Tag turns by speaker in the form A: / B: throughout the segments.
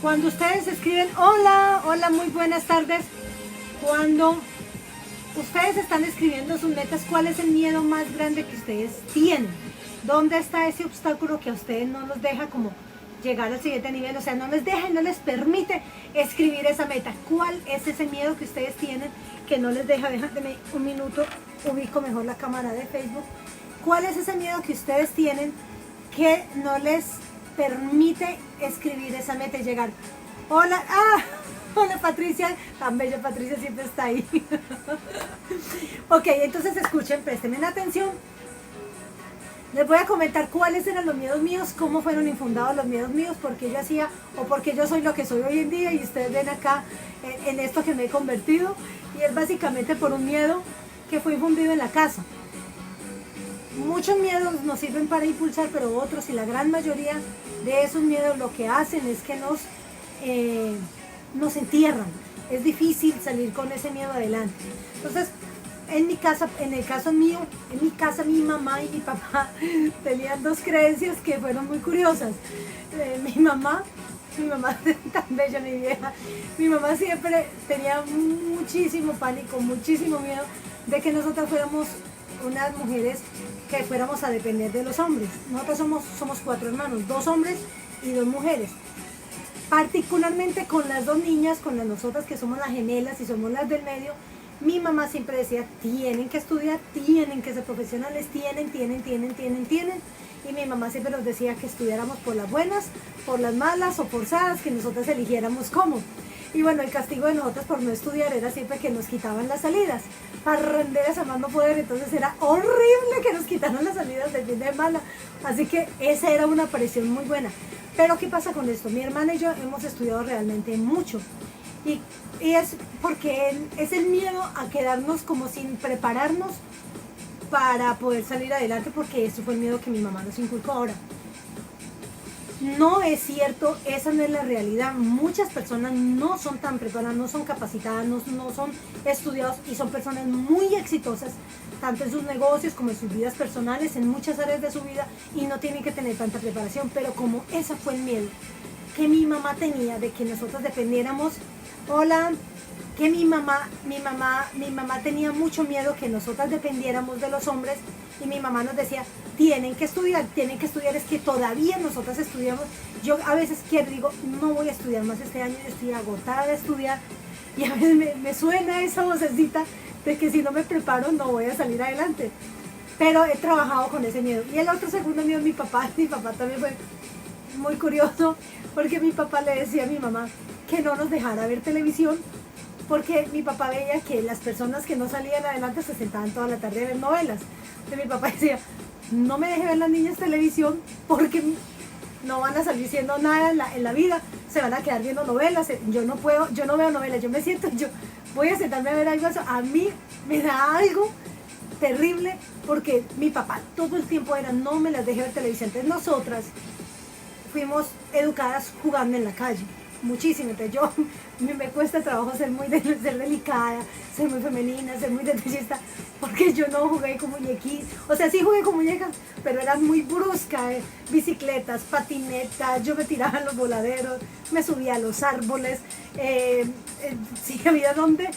A: Cuando ustedes escriben hola, hola, muy buenas tardes, cuando ustedes están escribiendo sus metas, ¿cuál es el miedo más grande que ustedes tienen? ¿Dónde está ese obstáculo que a ustedes no los deja como llegar al siguiente nivel? O sea, no les deja y no les permite escribir esa meta. ¿Cuál es ese miedo que ustedes tienen que no les deja? Déjame un minuto, ubico mejor la cámara de Facebook. ¿Cuál es ese miedo que ustedes tienen que no les permite escribir esa meta y llegar? Hola, hola Patricia, tan bella Patricia, siempre está ahí. Ok, entonces escuchen, presten atención. Les voy a comentar cuáles eran los miedos míos, cómo fueron infundados los miedos míos, porque yo hacía o porque yo soy lo que soy hoy en día y ustedes ven acá en esto que me he convertido, y es básicamente por un miedo que fue infundido en la casa. Muchos miedos nos sirven para impulsar, pero otros y la gran mayoría de esos miedos lo que hacen es que nos entierran. Es difícil salir con ese miedo adelante. Entonces, en mi casa, en el caso mío, en mi casa mi mamá y mi papá tenían dos creencias que fueron muy curiosas. Mi mamá tan bella, mi vieja, mi mamá siempre tenía muchísimo pánico, muchísimo miedo de que nosotras fuéramos unas mujeres que fuéramos a depender de los hombres. Nosotros somos 4 hermanos, 2 hombres y 2 mujeres. Particularmente con las 2 niñas, con nosotras que somos las gemelas y somos las del medio, mi mamá siempre decía, tienen que estudiar, tienen que ser profesionales, tienen. Y mi mamá siempre nos decía que estudiáramos por las buenas, por las malas o forzadas, que nosotras eligiéramos cómo. Y bueno, el castigo de nosotros por no estudiar era siempre que nos quitaban las salidas. Parranderas a más no poder, entonces era horrible que nos quitaran las salidas de fin de semana. Así que esa era una presión muy buena. Pero ¿qué pasa con esto? Mi hermana y yo hemos estudiado realmente mucho. Y es porque es el miedo a quedarnos como sin prepararnos para poder salir adelante, porque eso fue el miedo que mi mamá nos inculcó. Ahora, no es cierto, esa no es la realidad. Muchas personas no son tan preparadas, no son capacitadas, no son estudiados y son personas muy exitosas, tanto en sus negocios como en sus vidas personales, en muchas áreas de su vida, y no tienen que tener tanta preparación. Pero como ese fue el miedo que mi mamá tenía de que nosotros dependiéramos, que mi mamá tenía mucho miedo que nosotras dependiéramos de los hombres, y mi mamá nos decía, tienen que estudiar, es que todavía nosotras estudiamos. Yo a veces digo, no voy a estudiar más este año, yo estoy agotada de estudiar, y a veces me suena esa vocecita de que si no me preparo no voy a salir adelante. Pero he trabajado con ese miedo. Y el otro segundo miedo, mi papá también fue muy curioso, porque mi papá le decía a mi mamá que no nos dejara ver televisión, porque mi papá veía que las personas que no salían adelante se sentaban toda la tarde a ver novelas. Entonces mi papá decía, no me deje ver las niñas televisión porque no van a salir siendo nada en la vida, se van a quedar viendo novelas. Yo no veo novelas, yo me siento, yo voy a sentarme a ver algo. A mí me da algo terrible, porque mi papá todo el tiempo era, no me las deje ver televisión. Entonces nosotras fuimos educadas jugando en la calle, muchísimo. Entonces me cuesta trabajo ser delicada, ser muy femenina, ser muy detallista, porque yo no jugué con muñequitos. O sea, sí jugué con muñecas, pero era muy brusca. Bicicletas, patinetas, yo me tiraba en los voladeros, me subía a los árboles. Sí, había donde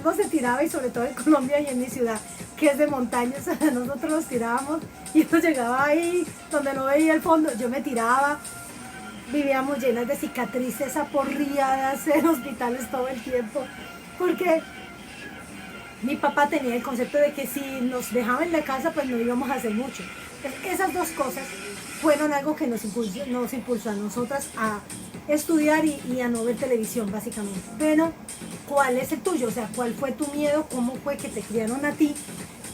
A: no se tiraba, y sobre todo en Colombia y en mi ciudad, que es de montañas, nosotros nos tirábamos y uno llegaba ahí donde no veía el fondo. Yo me tiraba. Vivíamos llenas de cicatrices, aporreadas en hospitales todo el tiempo, porque mi papá tenía el concepto de que si nos dejaba en la casa, pues no íbamos a hacer mucho. Entonces, esas dos cosas fueron algo que nos impulsó a nosotras a estudiar y a no ver televisión, básicamente. Pero, ¿cuál es el tuyo? O sea, ¿cuál fue tu miedo? ¿Cómo fue que te criaron a ti?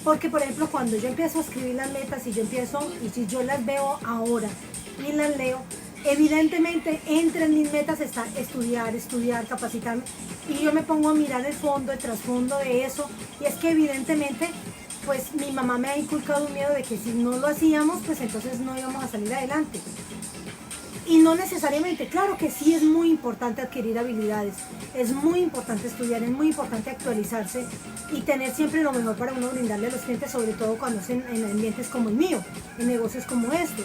A: Porque, por ejemplo, cuando yo empiezo a escribir las metas y si yo las veo ahora y las leo, evidentemente entre mis metas está estudiar, capacitarme, y yo me pongo a mirar el fondo, el trasfondo de eso, y es que evidentemente pues mi mamá me ha inculcado un miedo de que si no lo hacíamos, pues entonces no íbamos a salir adelante. Y no necesariamente, claro que sí es muy importante adquirir habilidades, es muy importante estudiar, es muy importante actualizarse y tener siempre lo mejor para uno brindarle a los clientes, sobre todo cuando es en ambientes como el mío, en negocios como este.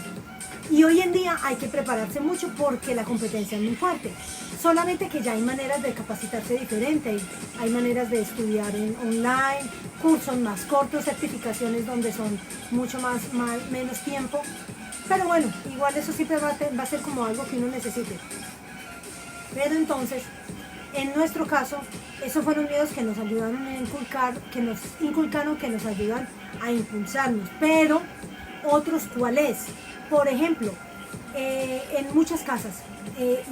A: Y hoy en día hay que prepararse mucho porque la competencia es muy fuerte. Solamente que ya hay maneras de capacitarse diferente, hay maneras de estudiar online, cursos más cortos, certificaciones donde son mucho menos tiempo. Pero bueno, igual eso siempre va a ser como algo que uno necesite. Pero entonces, en nuestro caso, esos fueron miedos que nos ayudaron a inculcar, que nos inculcaron, que nos ayudan a impulsarnos. Pero, otros, ¿cuáles? Por ejemplo, en muchas casas,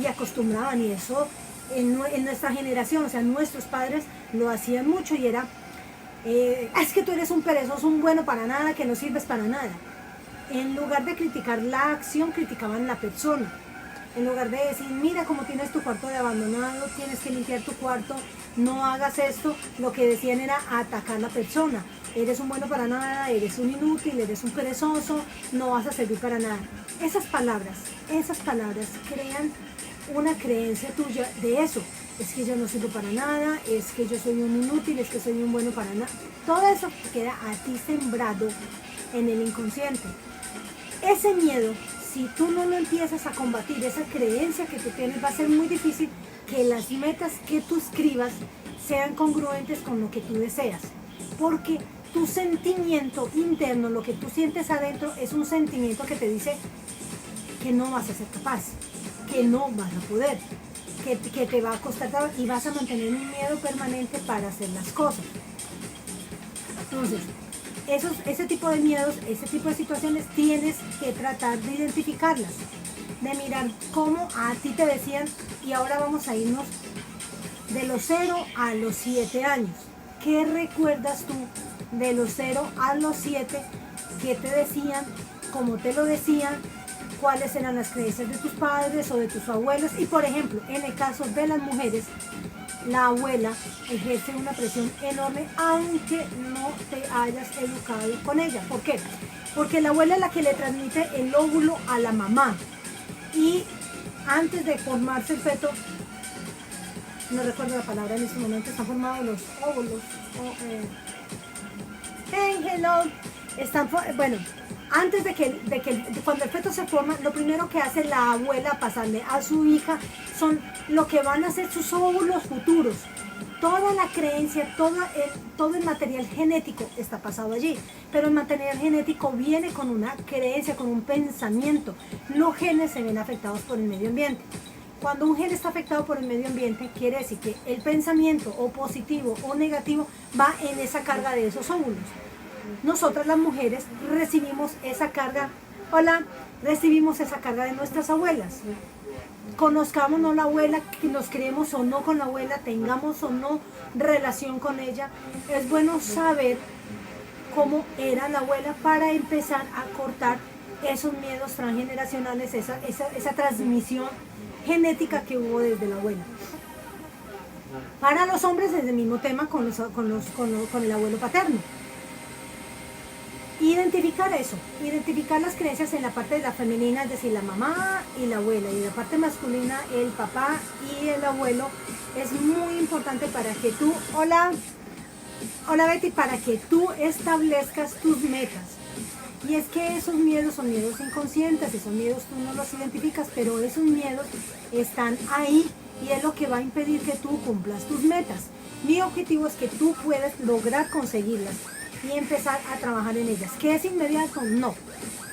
A: y acostumbraban, y eso en nuestra generación, o sea, nuestros padres lo hacían mucho y era, es que tú eres un perezoso, un bueno para nada, que no sirves para nada. En lugar de criticar la acción, criticaban la persona. En lugar de decir, mira cómo tienes tu cuarto de abandonado, tienes que limpiar tu cuarto, no hagas esto, lo que decían era atacar a la persona. Eres un bueno para nada, eres un inútil, eres un perezoso, no vas a servir para nada. Esas palabras crean una creencia tuya de eso. Es que yo no sirvo para nada, es que yo soy un inútil, es que soy un bueno para nada. Todo eso queda a ti sembrado en el inconsciente. Ese miedo, si tú no lo empiezas a combatir, esa creencia que tú tienes, va a ser muy difícil que las metas que tú escribas sean congruentes con lo que tú deseas. Porque tu sentimiento interno, lo que tú sientes adentro, es un sentimiento que te dice que no vas a ser capaz, que no vas a poder, que te va a costar trabajo y vas a mantener un miedo permanente para hacer las cosas. Entonces, ese tipo de miedos, ese tipo de situaciones, tienes que tratar de identificarlas, de mirar cómo a ti te decían, y ahora vamos a irnos de los 0 a los 7 años. ¿Qué recuerdas tú de los 0 a los 7? ¿Qué te decían? ¿Cómo te lo decían? ¿Cuáles eran las creencias de tus padres o de tus abuelos? Y por ejemplo, en el caso de las mujeres, la abuela ejerce una presión enorme aunque no te hayas educado con ella. ¿Por qué? Porque la abuela es la que le transmite el óvulo a la mamá. Y antes de formarse el feto, no recuerdo la palabra en este momento, están formados los óvulos. Hey, hello. Bueno, antes de que cuando el feto se forma, lo primero que hace la abuela pasarle a su hija son lo que van a ser sus óvulos futuros. Toda la creencia, todo el material genético está pasado allí, pero el material genético viene con una creencia, con un pensamiento. Los genes se ven afectados por el medio ambiente. Cuando un gen está afectado por el medio ambiente, quiere decir que el pensamiento o positivo o negativo va en esa carga de esos óvulos. Nosotras las mujeres recibimos esa carga, recibimos esa carga de nuestras abuelas. Conozcamos o no la abuela, que nos creemos o no con la abuela, tengamos o no relación con ella, es bueno saber cómo era la abuela para empezar a cortar esos miedos transgeneracionales, esa transmisión genética que hubo desde la abuela. Para los hombres es el mismo tema con el abuelo paterno. Identificar eso, identificar las creencias en la parte de la femenina, es decir, la mamá y la abuela, y en la parte masculina, el papá y el abuelo, es muy importante para que tú, hola Betty, para que tú establezcas tus metas. Y es que esos miedos son miedos inconscientes, esos miedos tú no los identificas, pero esos miedos están ahí y es lo que va a impedir que tú cumplas tus metas. Mi objetivo es que tú puedas lograr conseguirlas y empezar a trabajar en ellas. ¿Que es inmediato? No.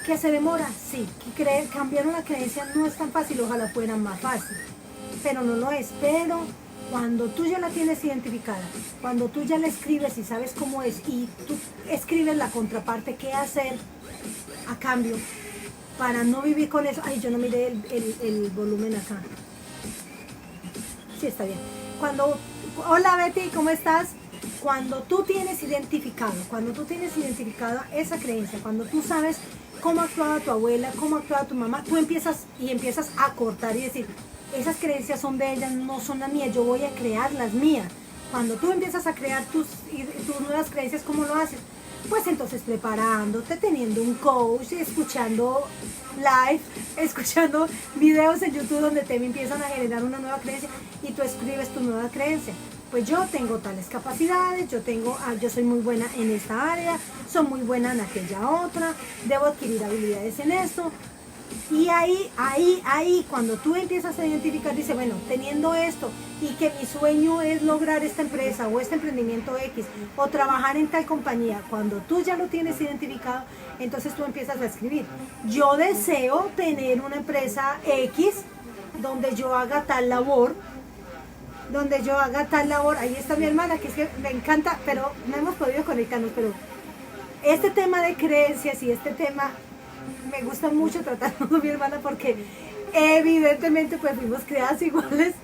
A: ¿Que se demora? Sí. ¿Que cambiar una creencia no es tan fácil? Ojalá fuera más fácil, pero no lo es. Pero cuando tú ya la tienes identificada, cuando tú ya la escribes y sabes cómo es, y tú escribes la contraparte, qué hacer a cambio para no vivir con eso. Ay, yo no miré el volumen acá. Sí, está bien. Hola Betty, ¿cómo estás? Cuando tú tienes identificada esa creencia, cuando tú sabes cómo actuaba tu abuela, cómo actuaba tu mamá, tú empiezas a cortar y decir, esas creencias son de ellas, no son las mías, yo voy a crear las mías. Cuando tú empiezas a crear tus nuevas creencias, ¿cómo lo haces? Pues entonces preparándote, teniendo un coach, escuchando live, escuchando videos en YouTube donde te empiezan a generar una nueva creencia y tú escribes tu nueva creencia. Pues yo tengo tales capacidades, yo soy muy buena en esta área, soy muy buena en aquella otra, debo adquirir habilidades en esto. Y ahí, cuando tú empiezas a identificar, dice, bueno, teniendo esto y que mi sueño es lograr esta empresa o este emprendimiento X o trabajar en tal compañía, cuando tú ya lo tienes identificado, entonces tú empiezas a escribir. Yo deseo tener una empresa X donde yo haga tal labor, ahí está mi hermana, que es que me encanta, pero no hemos podido conectarnos, pero este tema de creencias y este tema me gusta mucho tratarlo con mi hermana porque evidentemente pues fuimos criadas iguales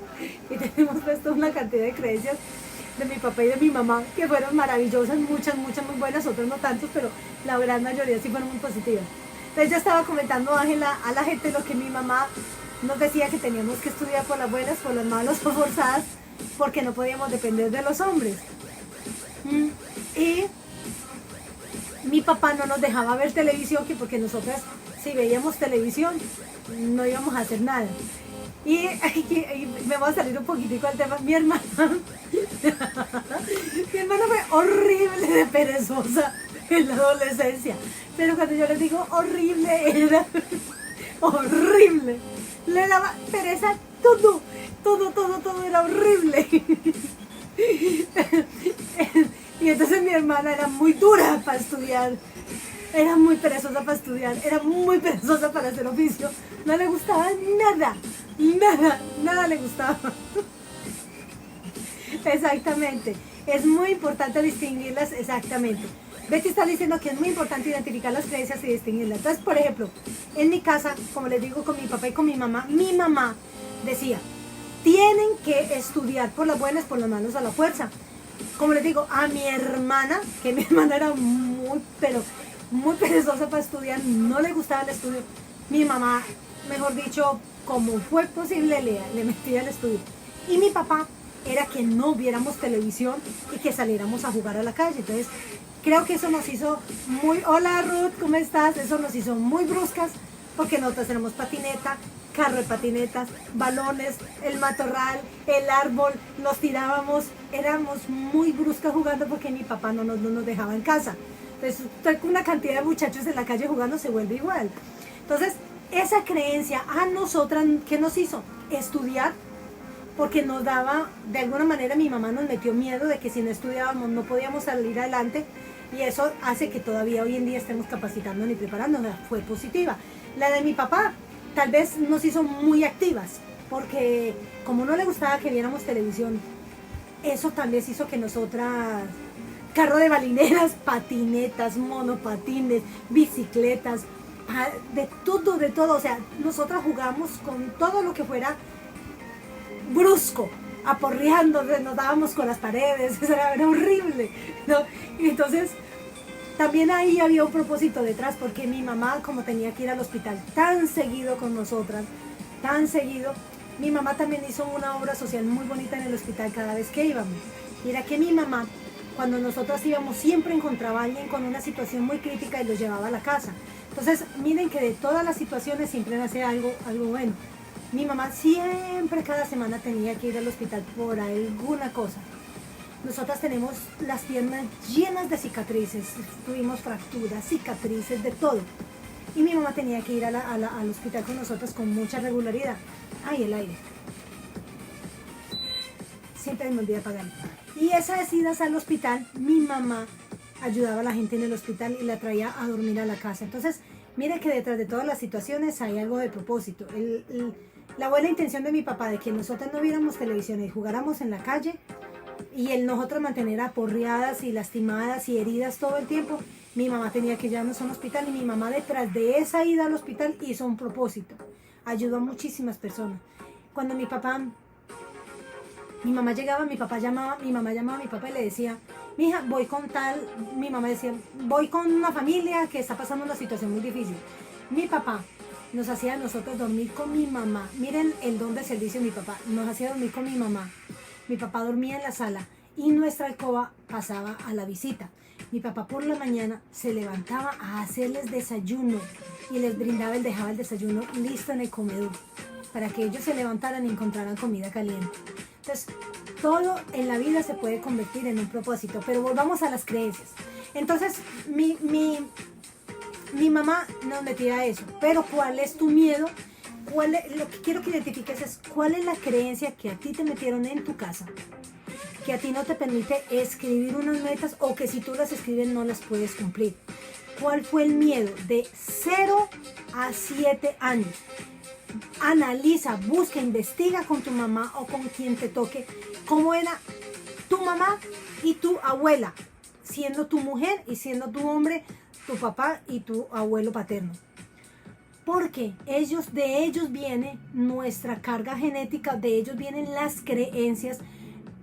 A: y tenemos puesto una cantidad de creencias de mi papá y de mi mamá que fueron maravillosas, muchas muy buenas, otras no tantas, pero la gran mayoría sí fueron muy positivas. Entonces yo estaba comentando, Ángela, a la gente lo que mi mamá nos decía, que teníamos que estudiar por las buenas, por las malas o forzadas, porque no podíamos depender de los hombres. Y mi papá no nos dejaba ver televisión, porque nosotras, si veíamos televisión, no íbamos a hacer nada. Y me voy a salir un poquitico al tema. Mi hermana fue horrible de perezosa en la adolescencia. Pero cuando yo les digo horrible, era horrible. Le daba pereza todo era horrible. Y entonces mi hermana era muy dura para estudiar, era muy perezosa para estudiar, era muy perezosa para hacer oficio, no le gustaba nada le gustaba. Exactamente, es muy importante distinguirlas, exactamente. Betty está diciendo que es muy importante identificar las creencias y distinguirlas. Entonces, por ejemplo, en mi casa, como les digo, con mi papá y con mi mamá decía, tienen que estudiar por las buenas, por las malas, a la fuerza. Como les digo, a mi hermana, que mi hermana era muy perezosa para estudiar, no le gustaba el estudio. Mi mamá, mejor dicho, como fue posible, le metía el estudio. Y mi papá era que no viéramos televisión y que saliéramos a jugar a la calle. Entonces, creo que eso nos hizo muy... Hola Ruth, ¿cómo estás? Eso nos hizo muy bruscas, porque nosotros tenemos patineta, carro de patinetas, balones, el matorral, el árbol, nos tirábamos, éramos muy bruscas jugando porque mi papá no nos dejaba en casa. Entonces, una cantidad de muchachos en la calle jugando se vuelve igual. Entonces, esa creencia a nosotras, ¿qué nos hizo? Estudiar, porque nos daba, de alguna manera mi mamá nos metió miedo de que si no estudiábamos no podíamos salir adelante, y eso hace que todavía hoy en día estemos capacitándonos y preparándonos. Fue positiva. La de mi papá tal vez nos hizo muy activas, porque como no le gustaba que viéramos televisión, eso también hizo que nosotras, carro de balineras, patinetas, monopatines, bicicletas, de todo, o sea, nosotras jugamos con todo lo que fuera brusco, aporreando, nos dábamos con las paredes, era horrible, ¿no? Y entonces también ahí había un propósito detrás, porque mi mamá, como tenía que ir al hospital tan seguido con nosotras, tan seguido, mi mamá también hizo una obra social muy bonita en el hospital cada vez que íbamos. Y era que mi mamá, cuando nosotras íbamos, siempre encontraba a alguien con una situación muy crítica y los llevaba a la casa. Entonces, miren que de todas las situaciones siempre nace algo bueno. Mi mamá siempre, cada semana, tenía que ir al hospital por alguna cosa. Nosotras tenemos las piernas llenas de cicatrices, tuvimos fracturas, cicatrices, de todo. Y mi mamá tenía que ir al hospital con nosotras con mucha regularidad. Ay, el aire. Siempre me olvida apagarlo. Y esas idas al hospital, mi mamá ayudaba a la gente en el hospital y la traía a dormir a la casa. Entonces, mire que detrás de todas las situaciones hay algo de propósito. La buena intención de mi papá de que nosotras no viéramos televisión y jugáramos en la calle, y el nosotros mantener aporreadas y lastimadas y heridas todo el tiempo, mi mamá tenía que llevarnos a un hospital, y mi mamá, detrás de esa ida al hospital, hizo un propósito. Ayudó a muchísimas personas. Cuando mi mamá llegaba, mi papá llamaba, mi mamá llamaba a mi papá y le decía, mija, voy con tal, mi mamá decía, voy con una familia que está pasando una situación muy difícil. Mi papá nos hacía a nosotros dormir con mi mamá. Miren el don de servicio de mi papá. Nos hacía dormir con mi mamá. Mi papá dormía en la sala y nuestra alcoba pasaba a la visita. Mi papá por la mañana se levantaba a hacerles desayuno y les dejaba el desayuno listo en el comedor para que ellos se levantaran y encontraran comida caliente. Entonces, todo en la vida se puede convertir en un propósito, pero volvamos a las creencias. Entonces, Mi mamá nos metía a eso, pero ¿cuál es tu miedo? Lo que quiero que identifiques es cuál es la creencia que a ti te metieron en tu casa, que a ti no te permite escribir unas metas o que si tú las escribes no las puedes cumplir. ¿Cuál fue el miedo de 0 a 7 años? Analiza, busca, investiga con tu mamá o con quien te toque cómo era tu mamá y tu abuela, siendo tu mujer y siendo tu hombre, tu papá y tu abuelo paterno. Porque de ellos viene nuestra carga genética, de ellos vienen las creencias.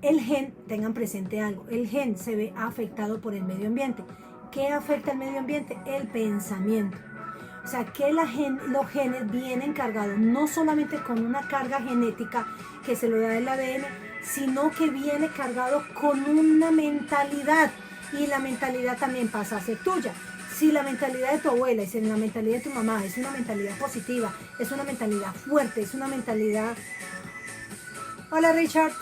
A: El gen, tengan presente algo, el gen se ve afectado por el medio ambiente. ¿Qué afecta el medio ambiente? El pensamiento. O sea, que los genes vienen cargados no solamente con una carga genética que se lo da el ADN, sino que viene cargado con una mentalidad. Y la mentalidad también pasa a ser tuya. Si la mentalidad de tu abuela y si la mentalidad de tu mamá es una mentalidad positiva, es una mentalidad fuerte, es una mentalidad... Hola Richard.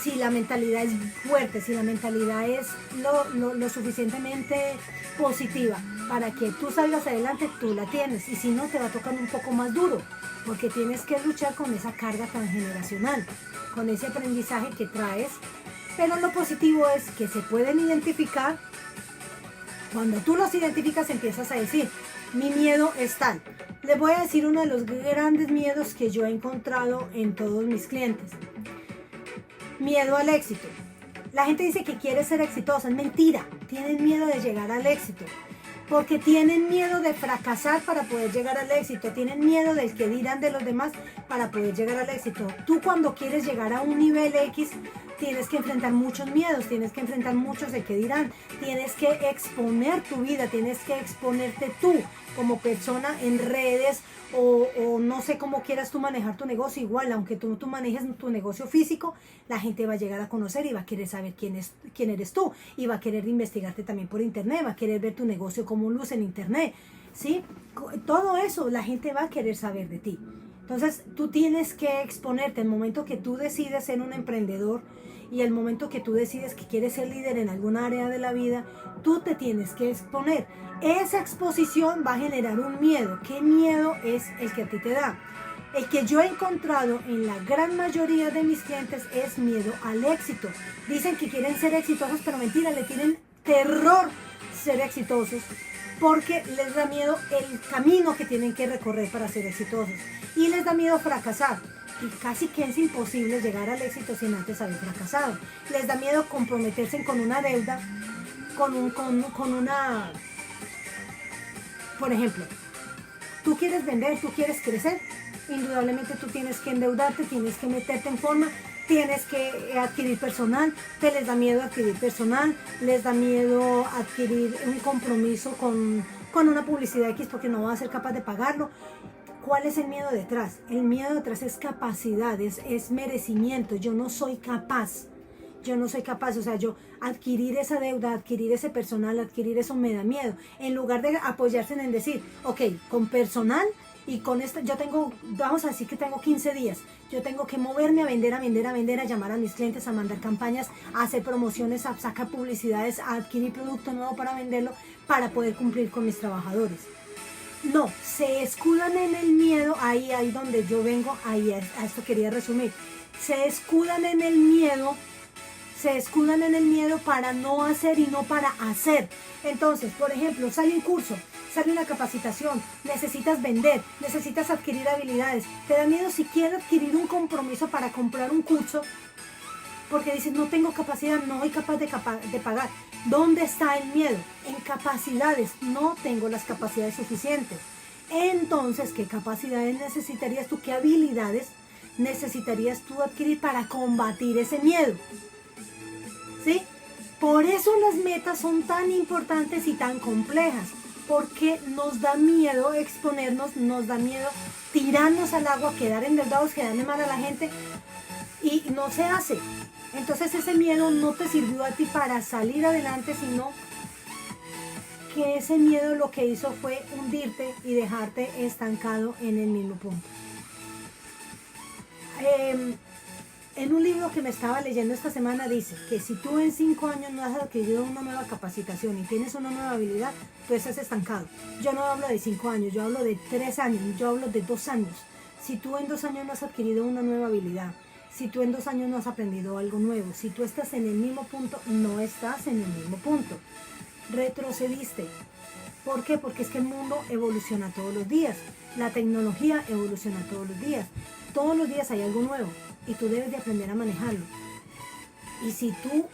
A: Si la mentalidad es fuerte, si la mentalidad es lo suficientemente positiva para que tú salgas adelante, tú la tienes. Y si no, te va a tocar un poco más duro, porque tienes que luchar con esa carga tan generacional, con ese aprendizaje que traes. Pero lo positivo es que se pueden identificar. Cuando tú los identificas, empiezas a decir, mi miedo es tal. Les voy a decir uno de los grandes miedos que yo he encontrado en todos mis clientes. Miedo al éxito. La gente dice que quiere ser exitosa, es mentira. Tienen miedo de llegar al éxito. Porque tienen miedo de fracasar para poder llegar al éxito. Tienen miedo del que dirán de los demás para poder llegar al éxito. Tú cuando quieres llegar a un nivel X, tienes que enfrentar muchos miedos, tienes que enfrentar muchos de qué dirán. Tienes que exponer tu vida, tienes que exponerte tú como persona en redes o no sé cómo quieras tú manejar tu negocio. Igual, aunque tú manejes tu negocio físico, la gente va a llegar a conocer y va a querer saber quién eres tú. Y va a querer investigarte también por internet, va a querer ver tu negocio cómo luce en internet, ¿sí? Todo eso la gente va a querer saber de ti. Entonces, tú tienes que exponerte. El momento que tú decides ser un emprendedor y el momento que tú decides que quieres ser líder en alguna área de la vida, tú te tienes que exponer. Esa exposición va a generar un miedo. ¿Qué miedo es el que a ti te da? El que yo he encontrado en la gran mayoría de mis clientes es miedo al éxito. Dicen que quieren ser exitosos, pero mentira, le tienen terror ser exitosos porque les da miedo el camino que tienen que recorrer para ser exitosos. Y les da miedo fracasar. Y casi que es imposible llegar al éxito sin antes haber fracasado. Les da miedo comprometerse con una deuda, con una... Por ejemplo, tú quieres vender, tú quieres crecer, indudablemente tú tienes que endeudarte, tienes que meterte en forma, tienes que adquirir personal. Te les da miedo adquirir personal, les da miedo adquirir un compromiso con una publicidad X porque no va a ser capaz de pagarlo. ¿Cuál es el miedo detrás? El miedo detrás es capacidad, es merecimiento. Yo no soy capaz, o sea, yo adquirir esa deuda, adquirir ese personal, adquirir eso me da miedo. En lugar de apoyarse en decir, ok, con personal y con esto, vamos a decir que tengo 15 días, yo tengo que moverme a vender, a llamar a mis clientes, a mandar campañas, a hacer promociones, a sacar publicidades, a adquirir producto nuevo para venderlo, para poder cumplir con mis trabajadores. No, se escudan en el miedo, ahí donde yo vengo, ahí a esto quería resumir. Se escudan en el miedo para no hacer y no para hacer. Entonces, por ejemplo, sale un curso, sale una capacitación, necesitas vender, necesitas adquirir habilidades. Te da miedo siquiera adquirir un compromiso para comprar un curso, porque dices, no tengo capacidad, no soy capaz de pagar. ¿Dónde está el miedo? En capacidades. No tengo las capacidades suficientes. Entonces, ¿qué capacidades necesitarías tú? ¿Qué habilidades necesitarías tú adquirir para combatir ese miedo? ¿Sí? Por eso las metas son tan importantes y tan complejas. Porque nos da miedo exponernos, nos da miedo tirarnos al agua, quedar endeudados, quedarle mal a la gente. Y no se hace. Entonces ese miedo no te sirvió a ti para salir adelante, sino que ese miedo lo que hizo fue hundirte y dejarte estancado en el mismo punto. En un libro que me estaba leyendo esta semana dice que si tú en 5 años no has adquirido una nueva capacitación y tienes una nueva habilidad, tú estás estancado. Yo no hablo de 5 años, yo hablo de 3 años, yo hablo de 2 años. Si tú en 2 años no has adquirido una nueva habilidad, si tú en 2 años no has aprendido algo nuevo, si tú estás en el mismo punto, no estás en el mismo punto. Retrocediste. ¿Por qué? Porque es que el mundo evoluciona todos los días. La tecnología evoluciona todos los días. Todos los días hay algo nuevo y tú debes de aprender a manejarlo. Y si tú,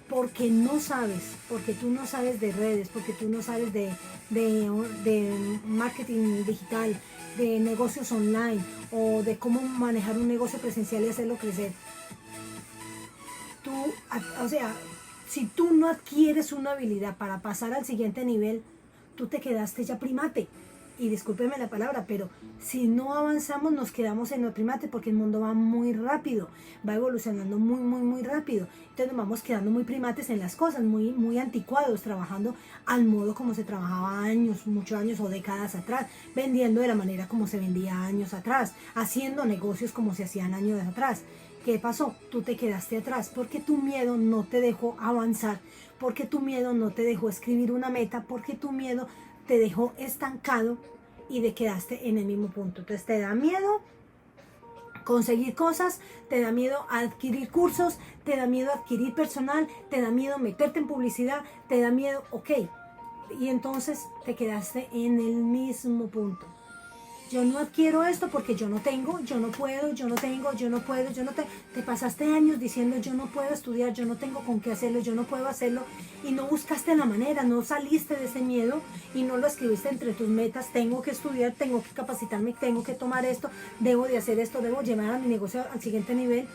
A: porque tú no sabes de redes, porque tú no sabes de marketing digital, de negocios online o de cómo manejar un negocio presencial y hacerlo crecer, si tú no adquieres una habilidad para pasar al siguiente nivel, tú te quedaste ya primate. Y discúlpeme la palabra, pero si no avanzamos nos quedamos en el primate porque el mundo va muy rápido, va evolucionando muy, muy, muy rápido. Entonces nos vamos quedando muy primates en las cosas, muy, muy anticuados, trabajando al modo como se trabajaba años, muchos años o décadas atrás, vendiendo de la manera como se vendía años atrás, haciendo negocios como se hacían años atrás. ¿Qué pasó? Tú te quedaste atrás porque tu miedo no te dejó avanzar, porque tu miedo no te dejó escribir una meta, porque tu miedo te dejó estancado y te quedaste en el mismo punto. Entonces te da miedo conseguir cosas, te da miedo adquirir cursos, te da miedo adquirir personal, te da miedo meterte en publicidad, te da miedo, ok. Y entonces te quedaste en el mismo punto. Yo no adquiero esto porque yo no tengo, yo no puedo, yo no tengo, yo no puedo, yo no tengo. Te pasaste años diciendo yo no puedo estudiar, yo no tengo con qué hacerlo, yo no puedo hacerlo y no buscaste la manera, no saliste de ese miedo y no lo escribiste entre tus metas. Tengo que estudiar, tengo que capacitarme, tengo que tomar esto, debo de hacer esto, debo llevar a mi negocio al siguiente nivel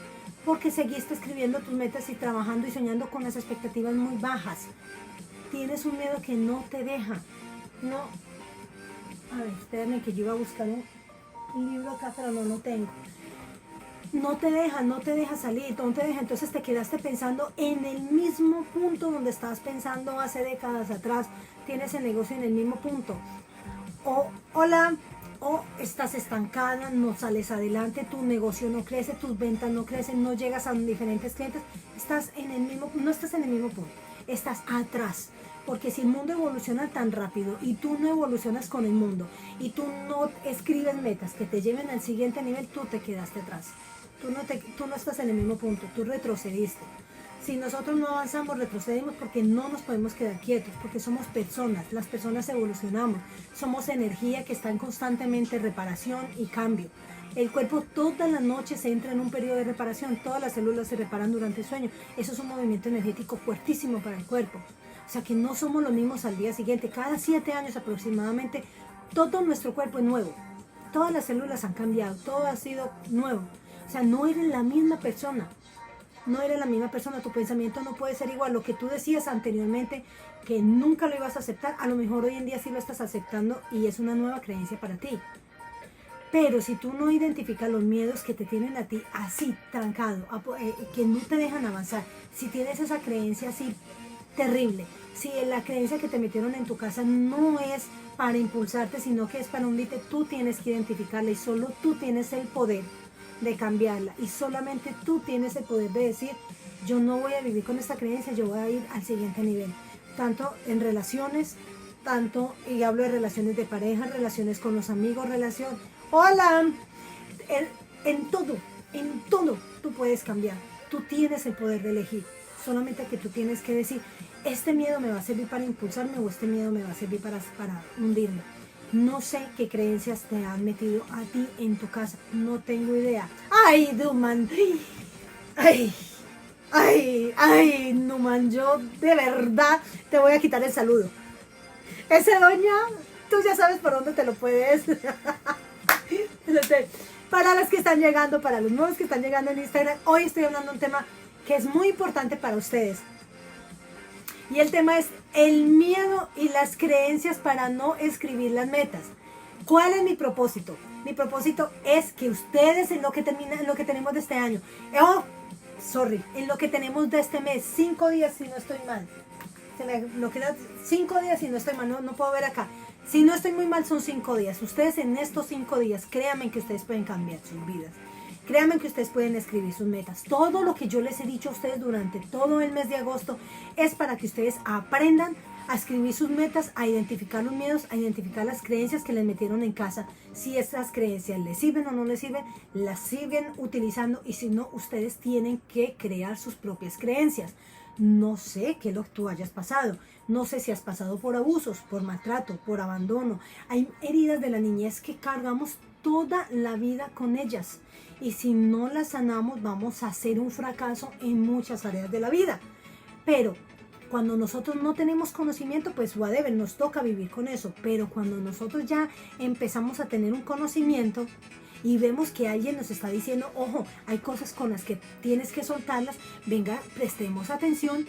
A: porque seguiste escribiendo tus metas y trabajando y soñando con las expectativas muy bajas. Tienes un miedo que no te deja, no. A ver, espérame que yo iba a buscar un libro acá, pero no lo tengo. No te deja salir, no te deja. Entonces te quedaste pensando en el mismo punto donde estabas pensando hace décadas atrás. Tienes el negocio en el mismo punto. O estás estancada, no sales adelante, tu negocio no crece, tus ventas no crecen, no llegas a diferentes clientes. No estás en el mismo punto, estás atrás. Porque si el mundo evoluciona tan rápido y tú no evolucionas con el mundo y tú no escribes metas que te lleven al siguiente nivel, tú te quedaste atrás. Tú no estás en el mismo punto, tú retrocediste. Si nosotros no avanzamos, retrocedemos porque no nos podemos quedar quietos, porque somos personas, las personas evolucionamos, somos energía que está en constantemente reparación y cambio. El cuerpo todas las noches entra en un periodo de reparación, todas las células se reparan durante el sueño. Eso es un movimiento energético fuertísimo para el cuerpo. O sea que no somos los mismos al día siguiente. Cada 7 años aproximadamente, todo nuestro cuerpo es nuevo. Todas las células han cambiado, todo ha sido nuevo. O sea, no eres la misma persona. No eres la misma persona, tu pensamiento no puede ser igual. Lo que tú decías anteriormente, que nunca lo ibas a aceptar, a lo mejor hoy en día sí lo estás aceptando y es una nueva creencia para ti. Pero si tú no identificas los miedos que te tienen a ti así, trancado, que no te dejan avanzar, si tienes esa creencia así terrible, si la creencia que te metieron en tu casa no es para impulsarte, sino que es para hundirte, tú tienes que identificarla y solo tú tienes el poder de cambiarla y solamente tú tienes el poder de decir yo no voy a vivir con esta creencia, yo voy a ir al siguiente nivel, tanto en relaciones, y hablo de relaciones de pareja, relaciones con los amigos, hola, en todo tú puedes cambiar, tú tienes el poder de elegir, solamente que tú tienes que decir este miedo me va a servir para impulsarme o este miedo me va a servir para hundirme. No sé qué creencias te han metido a ti en tu casa. No tengo idea. ¡Ay, Numan! ¡Ay, Numan! Yo de verdad te voy a quitar el saludo. Ese doña, tú ya sabes por dónde te lo puedes. Para las que están llegando, para los nuevos que están llegando en Instagram, hoy estoy hablando de un tema que es muy importante para ustedes. Y el tema es el miedo y las creencias para no escribir las metas. ¿Cuál es mi propósito? Mi propósito es que ustedes en lo que tenemos de este año, en lo que tenemos de este mes, 5 días si no estoy mal. Lo que da 5 días si no estoy mal, no puedo ver acá. Si no estoy muy mal son 5 días. Ustedes en estos 5 días, créanme que ustedes pueden cambiar sus vidas. Créanme que ustedes pueden escribir sus metas. Todo lo que yo les he dicho a ustedes durante todo el mes de agosto es para que ustedes aprendan a escribir sus metas, a identificar los miedos, a identificar las creencias que les metieron en casa. Si esas creencias les sirven o no les sirven, las siguen utilizando, y si no, ustedes tienen que crear sus propias creencias. No sé qué lo que tú hayas pasado, no sé si has pasado por abusos, por maltrato, por abandono. Hay heridas de la niñez que cargamos toda la vida con ellas, y si no las sanamos vamos a hacer un fracaso en muchas áreas de la vida. Pero cuando nosotros no tenemos conocimiento, pues whatever, nos toca vivir con eso. Pero cuando nosotros ya empezamos a tener un conocimiento y vemos que alguien nos está diciendo, ojo, hay cosas con las que tienes que soltarlas, venga, prestemos atención,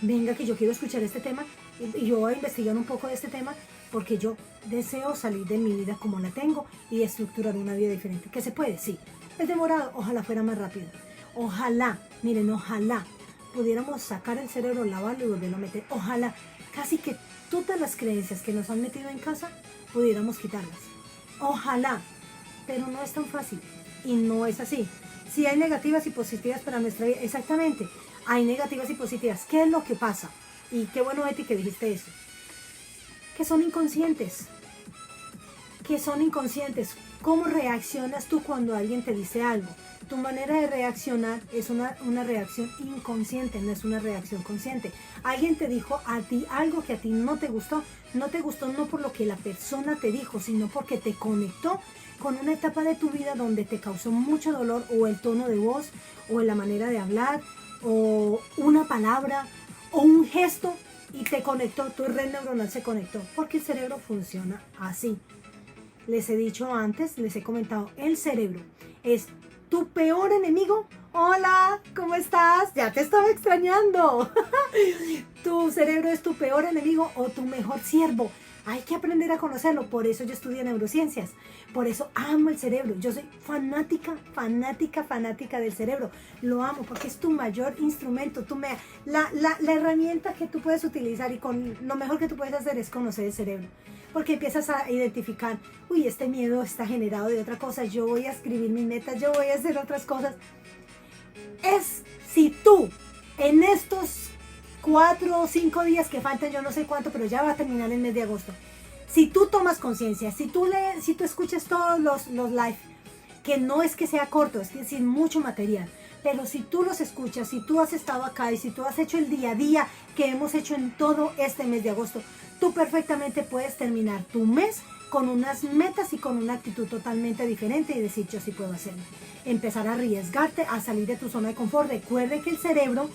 A: venga que yo quiero escuchar este tema y yo voy a investigar un poco de este tema, porque yo deseo salir de mi vida como la tengo y estructurar una vida diferente. ¿Que se puede? Sí. Es demorado, ojalá fuera más rápido. Ojalá, miren, ojalá pudiéramos sacar el cerebro, lavarlo y volverlo a meter. Ojalá casi que todas las creencias que nos han metido en casa pudiéramos quitarlas. Ojalá, pero no es tan fácil y no es así. Si hay negativas y positivas para nuestra vida, exactamente, hay negativas y positivas. ¿Qué es lo que pasa? Y qué bueno, Betty, que dijiste eso. Que son inconscientes. Que son inconscientes. ¿Cómo reaccionas tú cuando alguien te dice algo? Tu manera de reaccionar es una reacción inconsciente, no es una reacción consciente. Alguien te dijo a ti algo que a ti no te gustó no por lo que la persona te dijo, sino porque te conectó con una etapa de tu vida donde te causó mucho dolor, o el tono de voz, o la manera de hablar, o una palabra, o un gesto, y te conectó, tu red neuronal se conectó, porque el cerebro funciona así. Les he dicho antes, les he comentado, el cerebro es tu peor enemigo. Hola, ¿cómo estás? Ya te estaba extrañando. Tu cerebro es tu peor enemigo o tu mejor siervo. Hay que aprender a conocerlo. Por eso yo estudié neurociencias. Por eso amo el cerebro. Yo soy fanática del cerebro. Lo amo porque es tu mayor instrumento. La herramienta que tú puedes utilizar, y con lo mejor que tú puedes hacer es conocer el cerebro. Porque empiezas a identificar, uy, este miedo está generado de otra cosa. Yo voy a escribir mis metas, yo voy a hacer otras cosas. Es si tú en estos 4 o 5 días que faltan, yo no sé cuánto, pero ya va a terminar el mes de agosto. Si tú tomas conciencia, si tú escuchas todos los live, que no es que sea corto, es que sin mucho material, pero si tú los escuchas, si tú has estado acá y si tú has hecho el día a día que hemos hecho en todo este mes de agosto, tú perfectamente puedes terminar tu mes con unas metas y con una actitud totalmente diferente y decir, yo sí puedo hacerlo. Empezar a arriesgarte, a salir de tu zona de confort. Recuerde que el cerebro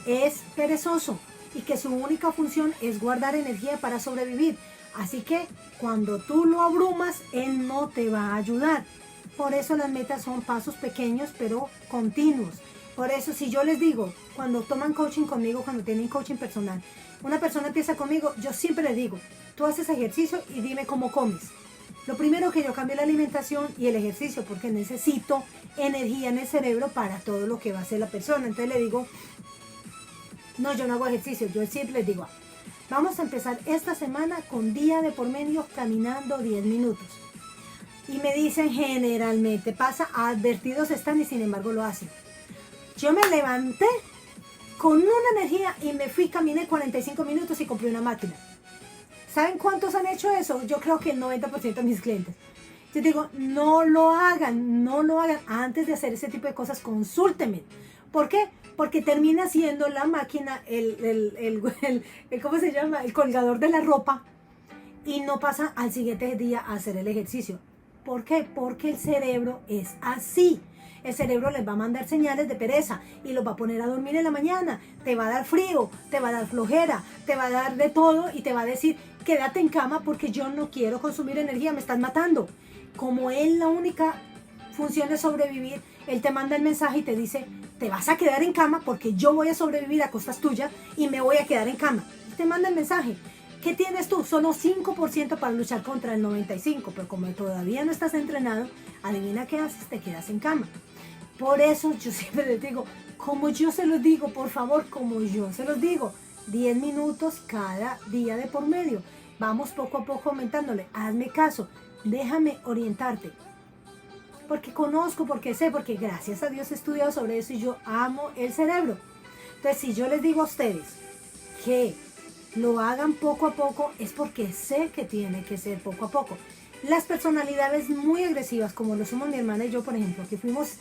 A: es perezoso y que su única función es guardar energía para sobrevivir. Así que cuando tú lo abrumas, él no te va a ayudar. Por eso las metas son pasos pequeños pero continuos. Por eso si yo les digo, cuando toman coaching conmigo, cuando tienen coaching personal, una persona empieza conmigo, yo siempre les digo, tú haces ejercicio y dime cómo comes. Lo primero que yo cambio la alimentación y el ejercicio, porque necesito energía en el cerebro para todo lo que va a hacer la persona. Entonces le digo, no, yo no hago ejercicio, yo siempre les digo, vamos a empezar esta semana con día de por medio caminando 10 minutos. Y me dicen generalmente, pasa, advertidos están y sin embargo lo hacen. Yo me levanté con una energía y me fui, caminé 45 minutos y compré una máquina. ¿Saben cuántos han hecho eso? Yo creo que el 90% de mis clientes. Yo digo, no lo hagan. Antes de hacer ese tipo de cosas, consúltenme. ¿Por qué? Porque termina siendo la máquina, ¿cómo se llama? El colgador de la ropa, y no pasa al siguiente día a hacer el ejercicio. ¿Por qué? Porque el cerebro es así. El cerebro les va a mandar señales de pereza y los va a poner a dormir en la mañana. Te va a dar frío, te va a dar flojera, te va a dar de todo y te va a decir, quédate en cama porque yo no quiero consumir energía, me estás matando. Como él, la única función es sobrevivir, él te manda el mensaje y te dice, te vas a quedar en cama porque yo voy a sobrevivir a costas tuyas y me voy a quedar en cama. Te manda el mensaje. ¿Qué tienes tú? Solo 5% para luchar contra el 95%, pero como todavía no estás entrenado, adivina qué haces, te quedas en cama. Por eso yo siempre les digo, como yo se los digo, por favor, como yo se los digo, 10 minutos cada día de por medio. Vamos poco a poco aumentándole. Hazme caso, déjame orientarte. porque conozco, porque sé, porque gracias a Dios he estudiado sobre eso y yo amo el cerebro. Entonces, si yo les digo a ustedes que lo hagan poco a poco, es porque sé que tiene que ser poco a poco. Las personalidades muy agresivas, como lo somos mi hermana y yo, por ejemplo, que fuimos...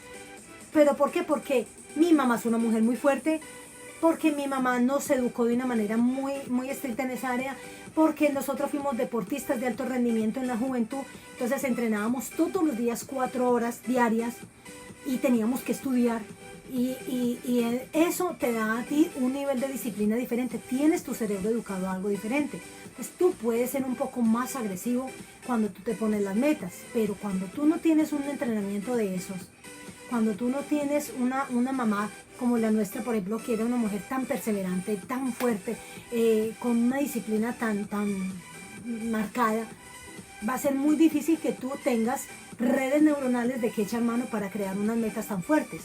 A: ¿Pero por qué? Porque mi mamá es una mujer muy fuerte, porque mi mamá nos educó de una manera muy estricta en esa área, porque nosotros fuimos deportistas de alto rendimiento en la juventud, entonces entrenábamos todos los días 4 horas diarias y teníamos que estudiar. Y eso te da a ti un nivel de disciplina diferente, tienes tu cerebro educado a algo diferente. Entonces tú puedes ser un poco más agresivo cuando tú te pones las metas, pero cuando tú no tienes un entrenamiento de esos, cuando tú no tienes una mamá como la nuestra, por ejemplo, que era una mujer tan perseverante, tan fuerte, con una disciplina tan marcada, va a ser muy difícil que tú tengas redes neuronales de que echar mano para crear unas metas tan fuertes.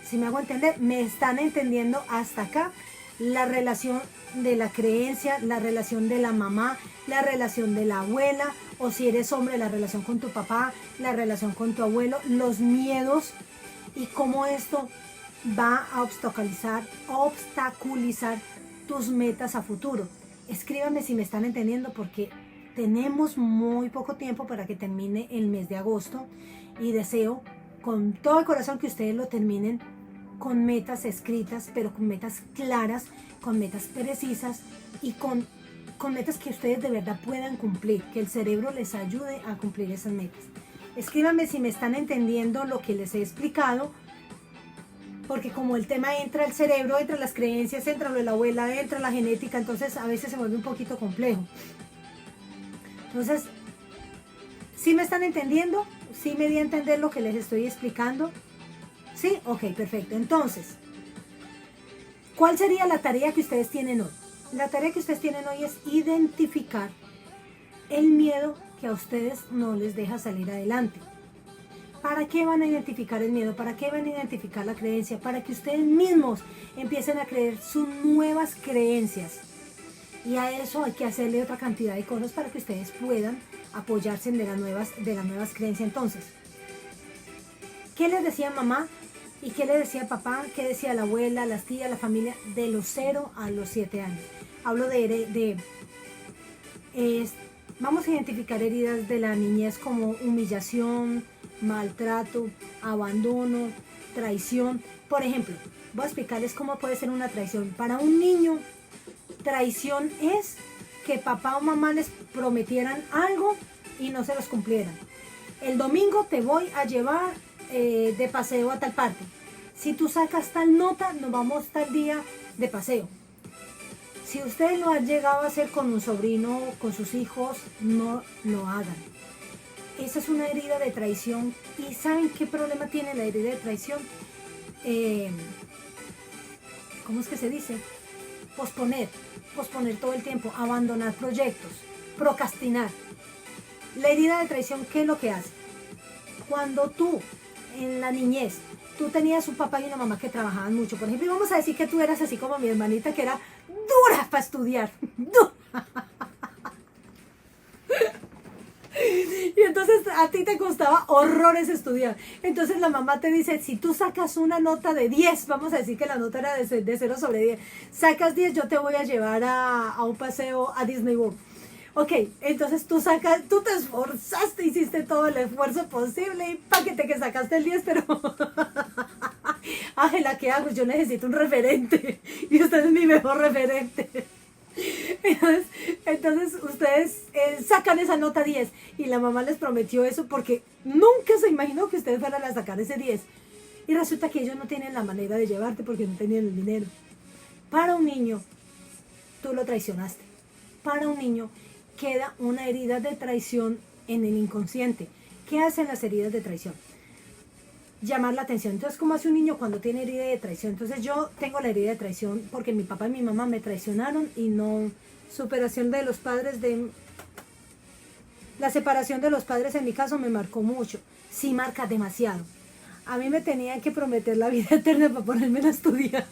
A: Si me hago entender, me están entendiendo hasta acá la relación de la creencia, la relación de la mamá, la relación de la abuela, o si eres hombre, la relación con tu papá, la relación con tu abuelo, los miedos y cómo esto va a obstaculizar tus metas a futuro. Escríbanme si me están entendiendo porque tenemos muy poco tiempo para que termine el mes de agosto y deseo con todo el corazón que ustedes lo terminen con metas escritas, pero con metas claras, con metas precisas y con metas que ustedes de verdad puedan cumplir, que el cerebro les ayude a cumplir esas metas. Escríbanme si me están entendiendo lo que les he explicado, porque como el tema entra el cerebro, entra las creencias, entra lo de la abuela, entra la genética, entonces a veces se vuelve un poquito complejo. Entonces, ¿sí me están entendiendo? ¿Sí me di a entender lo que les estoy explicando? ¿Sí? Ok, perfecto. Entonces, ¿cuál sería la tarea que ustedes tienen hoy? La tarea que ustedes tienen hoy es identificar el miedo que a ustedes no les deja salir adelante. ¿Para qué van a identificar el miedo? ¿Para qué van a identificar la creencia? Para que ustedes mismos empiecen a creer sus nuevas creencias. Y a eso hay que hacerle otra cantidad de cosas para que ustedes puedan apoyarse de las nuevas creencias. Entonces, ¿qué les decía mamá? ¿Y qué le decía papá? ¿Qué decía la abuela, las tías, la familia? De los 0 a los 7 años. Hablo vamos a identificar heridas de la niñez como humillación, maltrato, abandono, traición. Por ejemplo, voy a explicarles cómo puede ser una traición. Para un niño, traición es que papá o mamá les prometieran algo y no se los cumplieran. El domingo te voy a llevar de paseo a tal parte. Si tú sacas tal nota, nos vamos tal día de paseo. Si ustedes lo han llegado a hacer con un sobrino, con sus hijos, no lo hagan. Esa es una herida de traición. ¿Y saben qué problema tiene la herida de traición? ¿Cómo es que se dice? Posponer todo el tiempo, abandonar proyectos, procrastinar. La herida de traición, ¿qué es lo que hace? Cuando tú, en la niñez, tú tenías un papá y una mamá que trabajaban mucho, por ejemplo, y vamos a decir que tú eras así como mi hermanita, que era dura para estudiar, dura. Y entonces a ti te costaba horrores estudiar. Entonces la mamá te dice, si tú sacas una nota de 10, vamos a decir que la nota era de 0 sobre 10, sacas 10, yo te voy a llevar a un paseo a Disney World. Ok, entonces tú te esforzaste, hiciste todo el esfuerzo posible y paquete que sacaste el 10, pero... Ángela, ¿qué hago? Yo necesito un referente y usted es mi mejor referente. Entonces ustedes sacan esa nota 10 y la mamá les prometió eso porque nunca se imaginó que ustedes fueran a sacar ese 10. Y resulta que ellos no tienen la manera de llevarte porque no tenían el dinero. Para un niño, tú lo traicionaste. Para un niño queda una herida de traición en el inconsciente. ¿Qué hacen las heridas de traición? Llamar la atención. Entonces, ¿cómo hace un niño cuando tiene herida de traición? Entonces yo tengo la herida de traición porque mi papá y mi mamá me traicionaron y no... Superación de los padres La separación de los padres en mi caso me marcó mucho. Sí, marca demasiado. A mí me tenían que prometer la vida eterna para ponerme a estudiar.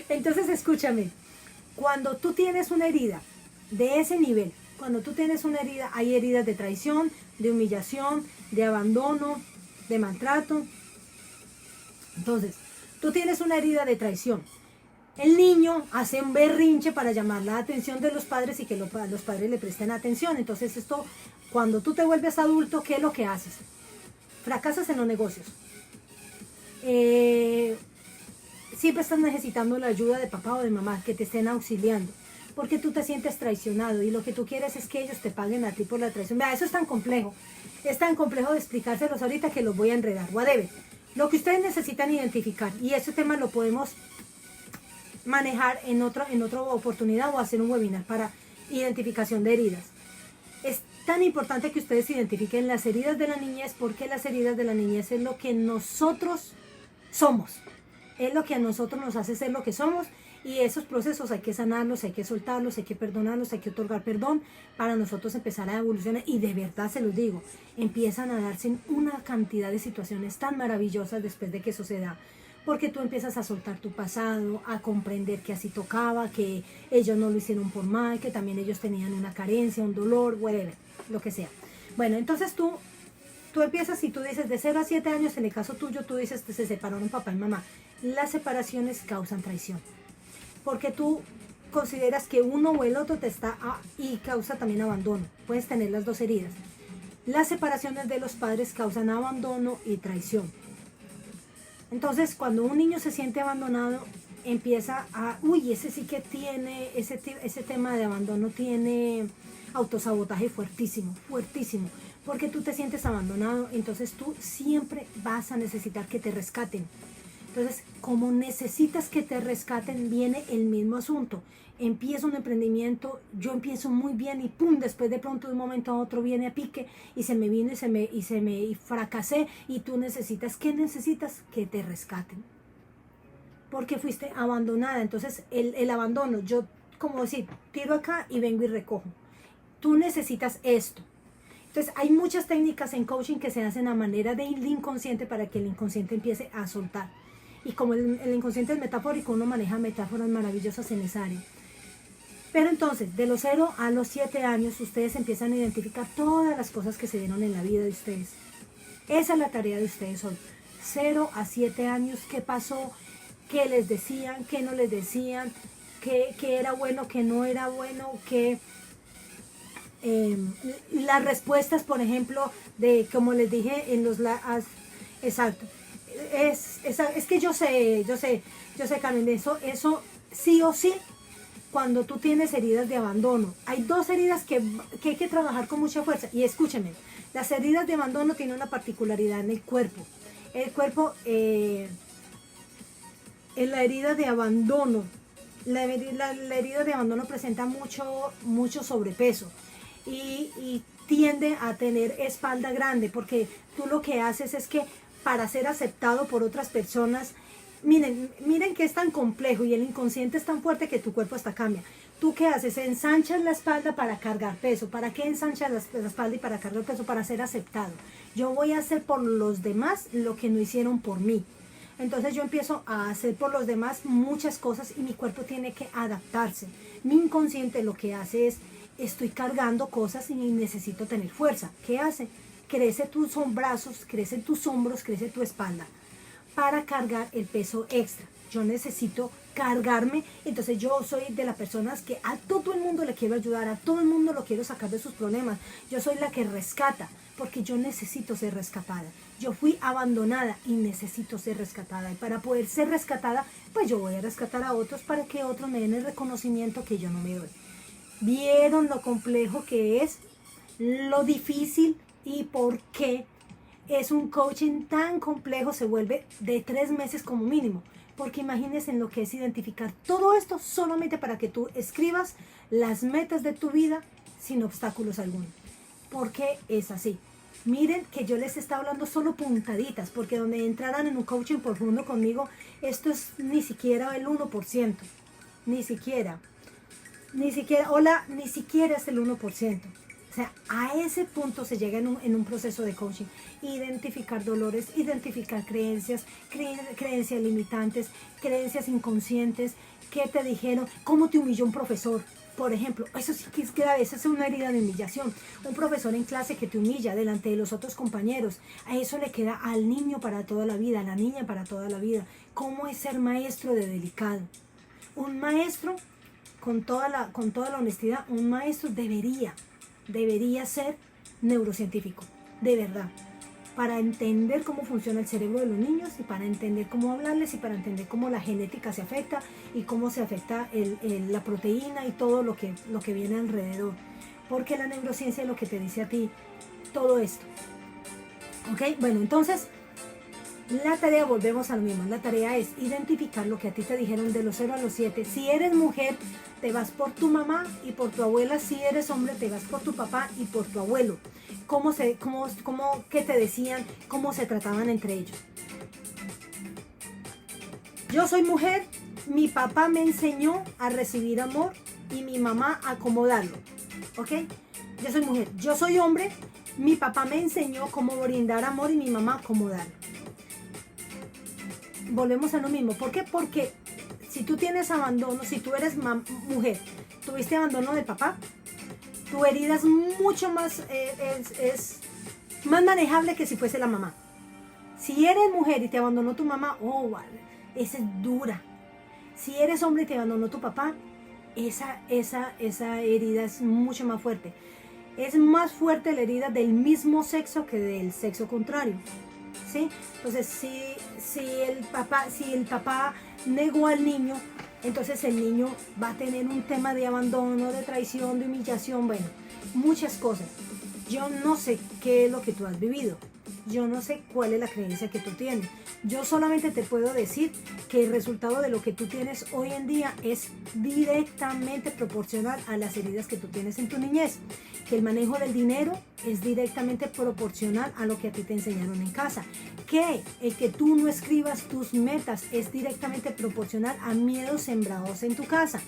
A: Entonces, escúchame. Cuando tú tienes una herida de ese nivel, Cuando tú tienes una herida, hay heridas de traición, de humillación, de abandono, de maltrato. Entonces, tú tienes una herida de traición. El niño hace un berrinche para llamar la atención de los padres y que los padres le presten atención. Entonces esto, cuando tú te vuelves adulto, ¿qué es lo que haces? Fracasas en los negocios. Siempre estás necesitando la ayuda de papá o de mamá que te estén auxiliando. Porque tú te sientes traicionado y lo que tú quieres es que ellos te paguen a ti por la traición. Vea, eso es tan complejo. Es tan complejo de explicárselos ahorita que los voy a enredar. Whatever. Lo que ustedes necesitan identificar, y ese tema lo podemos manejar en otra oportunidad o hacer un webinar para identificación de heridas. Es tan importante que ustedes identifiquen las heridas de la niñez, porque las heridas de la niñez es lo que nosotros somos, es lo que a nosotros nos hace ser lo que somos, y esos procesos hay que sanarlos, hay que soltarlos, hay que perdonarlos, hay que otorgar perdón para nosotros empezar a evolucionar. Y de verdad se los digo, empiezan a darse una cantidad de situaciones tan maravillosas después de que eso se da. Porque tú empiezas a soltar tu pasado, a comprender que así tocaba, que ellos no lo hicieron por mal, que también ellos tenían una carencia, un dolor, whatever, lo que sea. Bueno, entonces tú empiezas y tú dices, de 0 a 7 años, en el caso tuyo, tú dices que se separaron papá y mamá. Las separaciones causan traición. Porque tú consideras que uno o el otro te está y causa también abandono. Puedes tener las dos heridas. Las separaciones de los padres causan abandono y traición. Entonces, cuando un niño se siente abandonado, empieza ese sí que tiene, ese tema de abandono tiene autosabotaje fuertísimo, fuertísimo, porque tú te sientes abandonado, entonces tú siempre vas a necesitar que te rescaten. Entonces, como necesitas que te rescaten, viene el mismo asunto. Empiezo un emprendimiento, yo empiezo muy bien y pum, después de pronto de un momento a otro viene a pique y se me vino y fracasé, y tú necesitas, ¿qué necesitas? Que te rescaten. Porque fuiste abandonada. Entonces el abandono, yo como decir, tiro acá y vengo y recojo. Tú necesitas esto. Entonces hay muchas técnicas en coaching que se hacen a manera del inconsciente para que el inconsciente empiece a soltar. Y como el inconsciente es metafórico, uno maneja metáforas maravillosas en esa área. Pero entonces, de los 0 a los 7 años, ustedes empiezan a identificar todas las cosas que se dieron en la vida de ustedes. Esa es la tarea de ustedes hoy. 0 a 7 años, ¿qué pasó? ¿Qué les decían? ¿Qué no les decían? ¿Qué era bueno? ¿Qué no era bueno? ¿Qué... las respuestas, por ejemplo, de como les dije en los... exacto. Es que yo sé, Carmen, eso sí o sí, cuando tú tienes heridas de abandono. Hay dos heridas que hay que trabajar con mucha fuerza. Y escúchenme, las heridas de abandono tienen una particularidad en el cuerpo. El cuerpo, en la herida de abandono, la herida de abandono presenta mucho sobrepeso y tiende a tener espalda grande, porque tú lo que haces es que para ser aceptado por otras personas, miren que es tan complejo y el inconsciente es tan fuerte que tu cuerpo hasta cambia. ¿Tú qué haces? Ensanchas la espalda para cargar peso. ¿Para qué ensanchas la espalda y para cargar peso? Para ser aceptado. Yo voy a hacer por los demás lo que no hicieron por mí. Entonces yo empiezo a hacer por los demás muchas cosas y mi cuerpo tiene que adaptarse. Mi inconsciente lo que hace es, estoy cargando cosas y necesito tener fuerza. ¿Qué hace? Crece tus brazos, crecen tus hombros, crece tu espalda para cargar el peso extra. Yo necesito cargarme, entonces yo soy de las personas que a todo el mundo le quiero ayudar, a todo el mundo lo quiero sacar de sus problemas. Yo soy la que rescata, porque yo necesito ser rescatada. Yo fui abandonada y necesito ser rescatada. Y para poder ser rescatada, pues yo voy a rescatar a otros para que otros me den el reconocimiento que yo no me doy. ¿Vieron lo complejo que es? Lo difícil y por qué es un coaching tan complejo, se vuelve de 3 meses como mínimo. Porque imagínense en lo que es identificar todo esto solamente para que tú escribas las metas de tu vida sin obstáculos alguno. Porque es así. Miren que yo les estaba hablando solo puntaditas, porque donde entraran en un coaching profundo conmigo, esto es ni siquiera el 1%. Ni siquiera es el 1%. O sea, a ese punto se llega en un proceso de coaching. Identificar dolores, identificar creencias, creencias limitantes, creencias inconscientes, qué te dijeron, cómo te humilló un profesor. Por ejemplo, eso sí que es grave, esa es una herida de humillación. Un profesor en clase que te humilla delante de los otros compañeros, a eso le queda al niño para toda la vida, a la niña para toda la vida. ¿Cómo es ser maestro de delicado? Un maestro, con toda la honestidad, un maestro debería ser neurocientífico, de verdad, para entender cómo funciona el cerebro de los niños y para entender cómo hablarles y para entender cómo la genética se afecta y cómo se afecta la proteína y todo lo que viene alrededor. Porque la neurociencia es lo que te dice a ti todo esto. ¿Ok? Bueno, entonces, la tarea, volvemos a lo mismo, la tarea es identificar lo que a ti te dijeron de los 0 a los 7. Si eres mujer, te vas por tu mamá y por tu abuela. Si eres hombre, te vas por tu papá y por tu abuelo. ¿Qué te decían? ¿Cómo se trataban entre ellos? Yo soy mujer, mi papá me enseñó a recibir amor y mi mamá a acomodarlo. ¿Ok? Yo soy mujer. Yo soy hombre, mi papá me enseñó cómo brindar amor y mi mamá a acomodarlo. Volvemos a lo mismo. ¿Por qué? Porque si tú tienes abandono, si tú eres mujer, tuviste abandono del papá, tu herida es mucho más, es más manejable que si fuese la mamá. Si eres mujer y te abandonó tu mamá, oh, vale, esa es dura. Si eres hombre y te abandonó tu papá, esa herida es mucho más fuerte. Es más fuerte la herida del mismo sexo que del sexo contrario. ¿Sí? Entonces, si el papá negó al niño, entonces el niño va a tener un tema de abandono, de traición, de humillación, bueno, muchas cosas. Yo no sé qué es lo que tú has vivido. Yo no sé cuál es la creencia que tú tienes. Yo solamente te puedo decir que el resultado de lo que tú tienes hoy en día es directamente proporcional a las heridas que tú tienes en tu niñez. Que el manejo del dinero es directamente proporcional a lo que a ti te enseñaron en casa. Que el que tú no escribas tus metas es directamente proporcional a miedos sembrados en tu casa.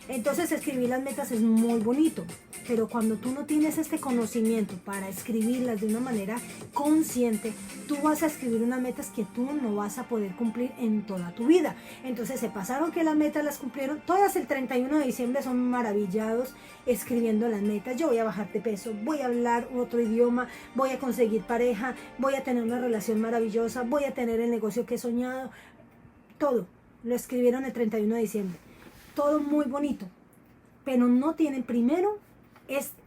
A: Entonces escribir las metas es muy bonito, pero cuando tú no tienes este conocimiento para escribirlas de una manera consciente, tú vas a escribir unas metas que tú no vas a poder cumplir en toda tu vida. Entonces se pasaron que las metas las cumplieron, todas el 31 de diciembre son maravillados escribiendo las metas. Yo voy a bajar de peso, voy a hablar otro idioma, voy a conseguir pareja, voy a tener una relación maravillosa, voy a tener el negocio que he soñado. Todo lo escribieron el 31 de diciembre. Todo muy bonito, pero no tienen, primero,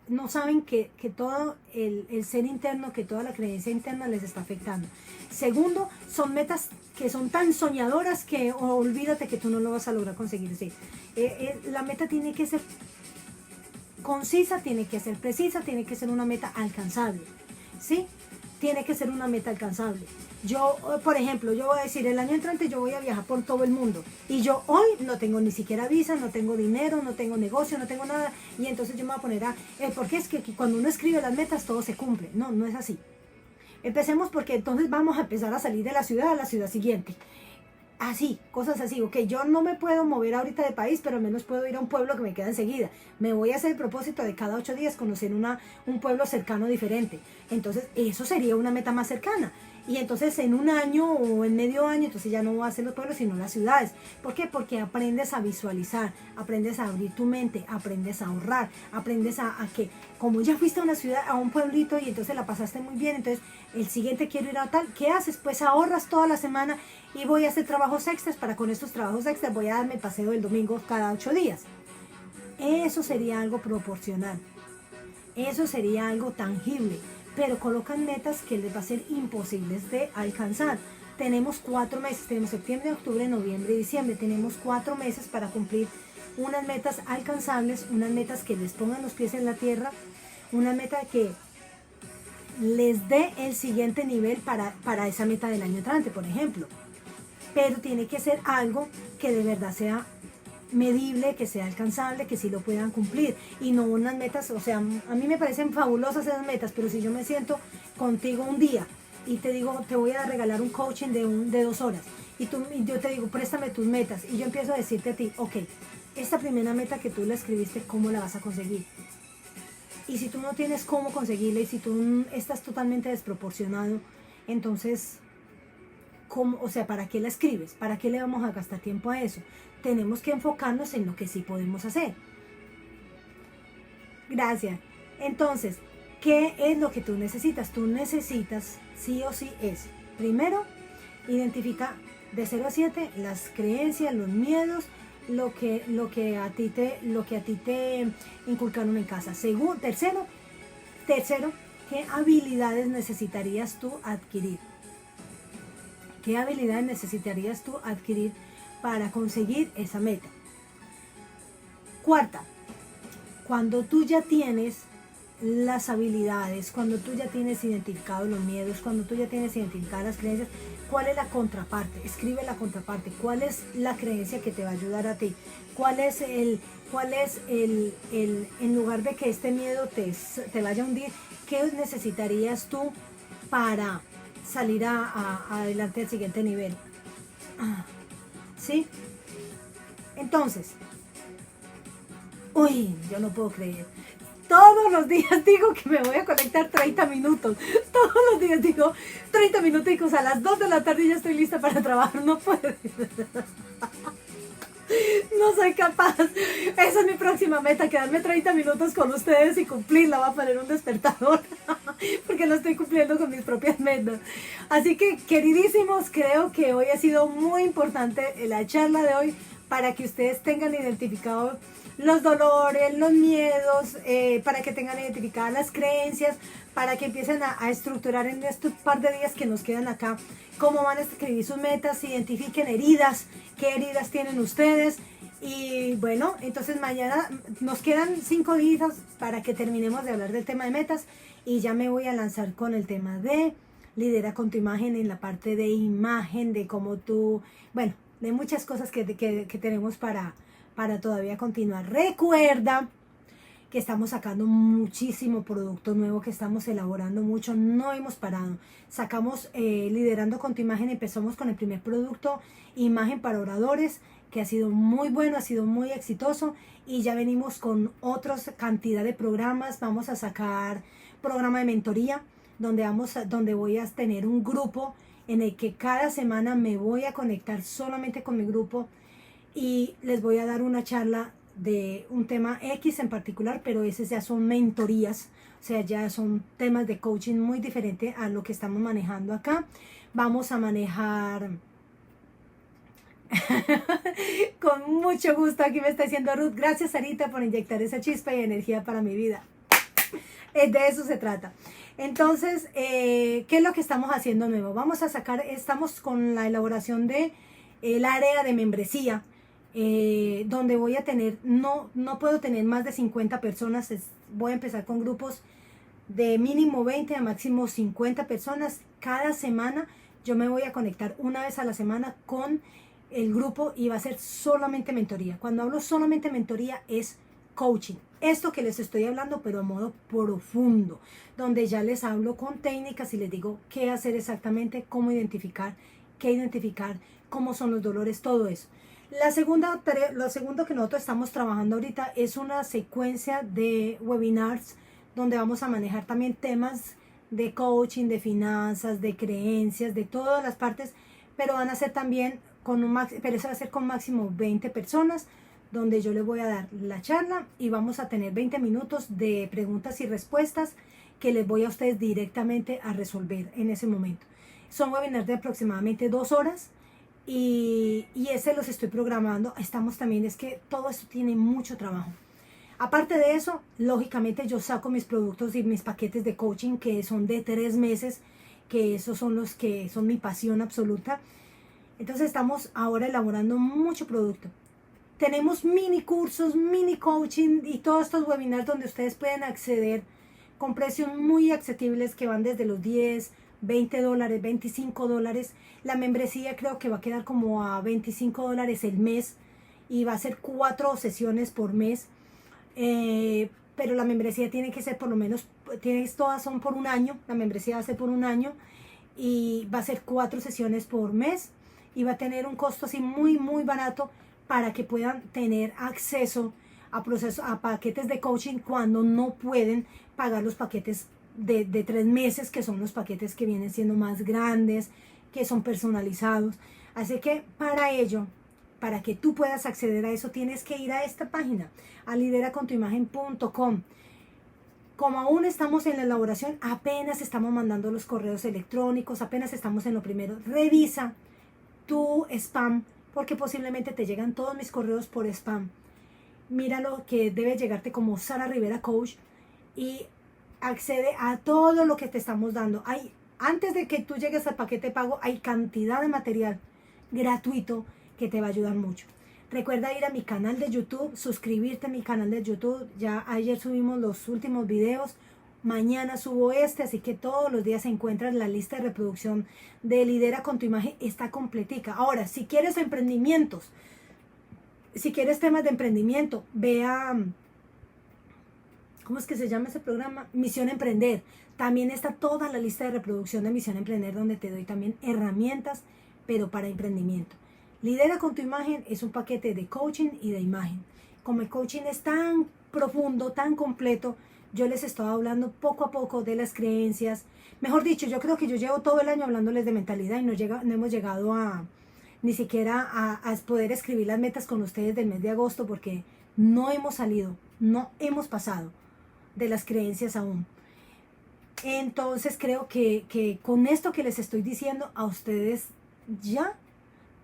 A: no saben que todo el ser interno, que toda la creencia interna les está afectando. Segundo, son metas que son tan soñadoras que olvídate que tú no lo vas a lograr conseguir. Sí. La meta tiene que ser concisa, tiene que ser precisa, tiene que ser una meta alcanzable. ¿Sí? Tiene que ser una meta alcanzable. Yo, por ejemplo, yo voy a decir, el año entrante yo voy a viajar por todo el mundo. Y yo hoy no tengo ni siquiera visa, no tengo dinero, no tengo negocio, no tengo nada. Y entonces yo me voy a poner porque es que cuando uno escribe las metas todo se cumple. No, no es así. Empecemos porque entonces vamos a empezar a salir de la ciudad a la ciudad siguiente. Así, cosas así. Ok, yo no me puedo mover ahorita de país, pero al menos puedo ir a un pueblo que me queda enseguida. Me voy a hacer el propósito de cada 8 días conocer un pueblo cercano diferente. Entonces, eso sería una meta más cercana. Y entonces en un año o en medio año, entonces ya no voy a hacer los pueblos, sino las ciudades. ¿Por qué? Porque aprendes a visualizar, aprendes a abrir tu mente, aprendes a ahorrar, aprendes a que, como ya fuiste a una ciudad, a un pueblito y entonces la pasaste muy bien, entonces el siguiente quiero ir a tal, ¿qué haces? Pues ahorras toda la semana y voy a hacer trabajos extras, para con estos trabajos extras voy a darme el paseo del domingo cada 8 días. Eso sería algo proporcional. Eso sería algo tangible. Pero colocan metas que les va a ser imposibles de alcanzar. Tenemos 4 meses, tenemos septiembre, octubre, noviembre y diciembre. Tenemos 4 meses para cumplir unas metas alcanzables, unas metas que les pongan los pies en la tierra, una meta que les dé el siguiente nivel para esa meta del año entrante, por ejemplo. Pero tiene que ser algo que de verdad sea medible, que sea alcanzable, que sí lo puedan cumplir y no unas metas, o sea, a mí me parecen fabulosas esas metas, pero si yo me siento contigo un día y te digo, te voy a regalar un coaching de 2 horas y yo te digo, préstame tus metas y yo empiezo a decirte a ti, ok, esta primera meta que tú la escribiste, ¿cómo la vas a conseguir? Y si tú no tienes cómo conseguirla y si tú estás totalmente desproporcionado, entonces ¿cómo? O sea, ¿para qué la escribes? ¿Para qué le vamos a gastar tiempo a eso? Tenemos que enfocarnos en lo que sí podemos hacer. Gracias. Entonces, ¿qué es lo que tú necesitas? Tú necesitas, sí o sí, primero, identifica de 0 a 7 las creencias, los miedos, lo que a ti te inculcaron en casa. Tercero, ¿qué habilidades necesitarías tú adquirir? ¿Qué habilidades necesitarías tú adquirir para conseguir esa meta? Cuarta, cuando tú ya tienes las habilidades, cuando tú ya tienes identificados los miedos, cuando tú ya tienes identificadas las creencias, ¿cuál es la contraparte? Escribe la contraparte. ¿Cuál es la creencia que te va a ayudar a ti? ¿Cuál es en lugar de que este miedo te vaya a hundir, qué necesitarías tú para salir adelante al siguiente nivel? ¿Sí? Entonces, yo no puedo creer. Todos los días digo que me voy a conectar 30 minutos. Todos los días digo 30 minutos. A las 2 de la tarde ya estoy lista para trabajar. No puedo. No soy capaz. Esa es mi próxima meta, quedarme 30 minutos con ustedes y cumplirla. Voy a poner un despertador porque no estoy cumpliendo con mis propias metas. Así que, queridísimos, creo que hoy ha sido muy importante la charla de hoy para que ustedes tengan identificado los dolores, los miedos, para que tengan identificadas las creencias, para que empiecen a estructurar en estos par de días que nos quedan acá cómo van a escribir sus metas, identifiquen heridas, qué heridas tienen ustedes. Y bueno, entonces mañana nos quedan 5 días para que terminemos de hablar del tema de metas y ya me voy a lanzar con el tema de lidera con tu imagen en la parte de imagen, de cómo tú, bueno, de muchas cosas que tenemos para todavía continuar. Recuerda que estamos sacando muchísimo producto nuevo, que estamos elaborando mucho, no hemos parado. Sacamos Liderando con tu imagen, empezamos con el primer producto, Imagen para Oradores, que ha sido muy bueno, ha sido muy exitoso, y ya venimos con otros cantidad de programas. Vamos a sacar programa de mentoría, donde voy a tener un grupo en el que cada semana me voy a conectar solamente con mi grupo y les voy a dar una charla de un tema X en particular, pero esos ya son mentorías, o sea, ya son temas de coaching muy diferentes a lo que estamos manejando acá. Vamos a manejar con mucho gusto, aquí me está diciendo Ruth, gracias Sarita por inyectar esa chispa y energía para mi vida. De eso se trata. Entonces, ¿qué es lo que estamos haciendo nuevo? Estamos con la elaboración de el área de membresía, donde voy a tener, no puedo tener más de 50 personas, voy a empezar con grupos de mínimo 20 a máximo 50 personas. Cada semana yo me voy a conectar una vez a la semana con el grupo y va a ser solamente mentoría. Cuando hablo solamente mentoría es coaching, esto que les estoy hablando, pero a modo profundo, donde ya les hablo con técnicas y les digo qué hacer exactamente, cómo identificar, cómo son los dolores, todo eso. Lo segundo que nosotros estamos trabajando ahorita es una secuencia de webinars donde vamos a manejar también temas de coaching, de finanzas, de creencias, de todas las partes, pero van a ser también pero eso va a ser con máximo 20 personas, donde yo les voy a dar la charla y vamos a tener 20 minutos de preguntas y respuestas que les voy a ustedes directamente a resolver en ese momento. Son webinars de aproximadamente 2 horas. Y ese los estoy programando. Estamos también, es que todo esto tiene mucho trabajo. Aparte de eso, lógicamente yo saco mis productos y mis paquetes de coaching que son de 3 meses, que esos son los que son mi pasión absoluta. Entonces estamos ahora elaborando mucho producto. Tenemos mini cursos, mini coaching y todos estos webinars donde ustedes pueden acceder con precios muy accesibles que van desde los 10, 20 dólares, 25 dólares. La membresía creo que va a quedar como a 25 dólares el mes y va a ser 4 sesiones por mes. Pero la membresía tiene que ser por lo menos, todas son por un año, la membresía va a ser por un año y va a ser 4 sesiones por mes y va a tener un costo así muy barato para que puedan tener acceso a paquetes de coaching cuando no pueden pagar los paquetes de 3 meses, que son los paquetes que vienen siendo más grandes, que son personalizados. Así que para ello, para que tú puedas acceder a eso, tienes que ir a esta página, a lideracontuimagen.com. Como aún estamos en la elaboración, apenas estamos mandando los correos electrónicos, apenas estamos en lo primero, revisa tu spam, porque posiblemente te llegan todos mis correos por spam. Míralo, que debe llegarte como Sara Rivera Coach, y accede a todo lo que te estamos dando. Antes de que tú llegues al paquete pago, hay cantidad de material gratuito que te va a ayudar mucho. Recuerda ir a mi canal de YouTube, suscribirte a mi canal de YouTube. Ya ayer subimos los últimos videos, mañana subo así que todos los días encuentras la lista de reproducción de Lidera con tu Imagen, está completica. Ahora, si quieres emprendimientos, si quieres temas de emprendimiento, vea, ¿cómo es que se llama ese programa? Misión Emprender. También está toda la lista de reproducción de Misión Emprender, donde te doy también herramientas, pero para emprendimiento. Lidera con tu Imagen es un paquete de coaching y de imagen. Como el coaching es tan profundo, tan completo, yo les estoy hablando poco a poco de las creencias. Mejor dicho, yo creo que yo llevo todo el año hablándoles de mentalidad y no hemos llegado ni siquiera a poder escribir las metas con ustedes del mes de agosto, porque no hemos salido, no hemos pasado de las creencias aún. Entonces creo que con esto que les estoy diciendo, a ustedes ya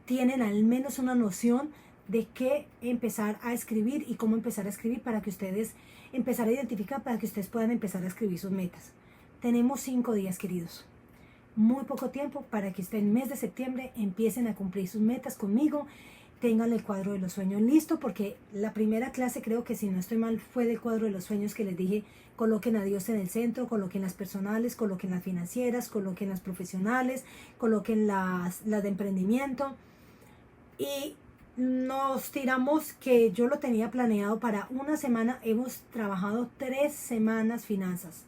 A: tienen al menos una noción de qué empezar a escribir y cómo empezar a escribir para que ustedes empezar a identificar, para que ustedes puedan empezar a escribir sus metas. Tenemos 5 días, queridos. Muy poco tiempo para que ustedes en el mes de septiembre empiecen a cumplir sus metas conmigo. Tengan el cuadro de los sueños listo, porque la primera clase, creo que si no estoy mal, fue del cuadro de los sueños que les dije: coloquen a Dios en el centro, coloquen las personales, coloquen las financieras, coloquen las profesionales, coloquen las de emprendimiento. Y nos tiramos, que yo lo tenía planeado para una semana, hemos trabajado 3 semanas finanzas.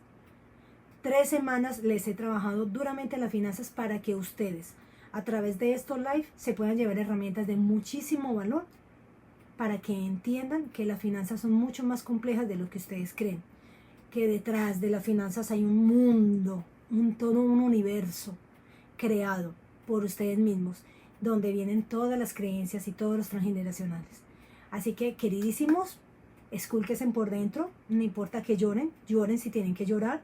A: 3 semanas les he trabajado duramente las finanzas para que ustedes, a través de estos live, se puedan llevar herramientas de muchísimo valor para que entiendan que las finanzas son mucho más complejas de lo que ustedes creen. Que detrás de las finanzas hay un mundo, todo un universo creado por ustedes mismos, donde vienen todas las creencias y todos los transgeneracionales. Así que, queridísimos, escúlquense por dentro, no importa que lloren si tienen que llorar,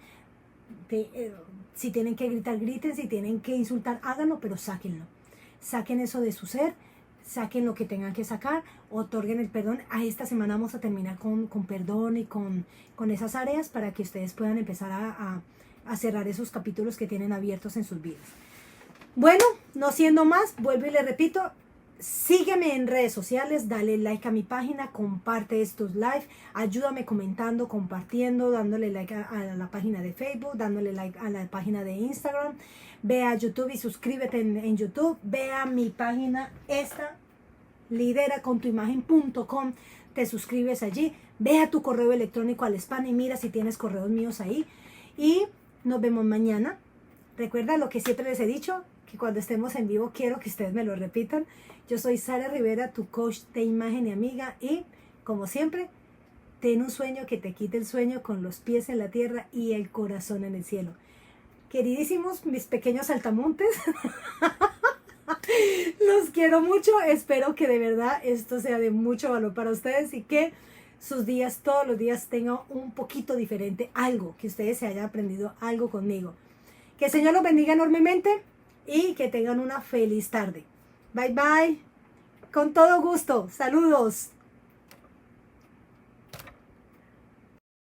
A: si tienen que gritar, griten, si tienen que insultar, háganlo, pero sáquenlo. Saquen eso de su ser, saquen lo que tengan que sacar, otorguen el perdón. A esta semana vamos a terminar con perdón y con esas áreas para que ustedes puedan empezar a cerrar esos capítulos que tienen abiertos en sus vidas. Bueno, no siendo más, vuelvo y le repito, sígueme en redes sociales, dale like a mi página, comparte estos live, ayúdame comentando, compartiendo, dándole like a la página de Facebook, dándole like a la página de Instagram. Ve a YouTube y suscríbete en YouTube. Ve a mi página esta, lideracontuimagen.com, te suscribes allí. Ve a tu correo electrónico al spam y mira si tienes correos míos ahí. Y nos vemos mañana. Recuerda lo que siempre les he dicho, que cuando estemos en vivo quiero que ustedes me lo repitan. Yo soy Sara Rivera, tu coach de imagen y amiga, y como siempre, ten un sueño que te quite el sueño, con los pies en la tierra y el corazón en el cielo. Queridísimos, mis pequeños saltamontes, los quiero mucho. Espero que de verdad esto sea de mucho valor para ustedes y que sus días, todos los días, tengan un poquito diferente, algo, que ustedes se hayan aprendido algo conmigo. Que el Señor los bendiga enormemente y que tengan una feliz tarde. Bye bye. Con todo gusto. Saludos.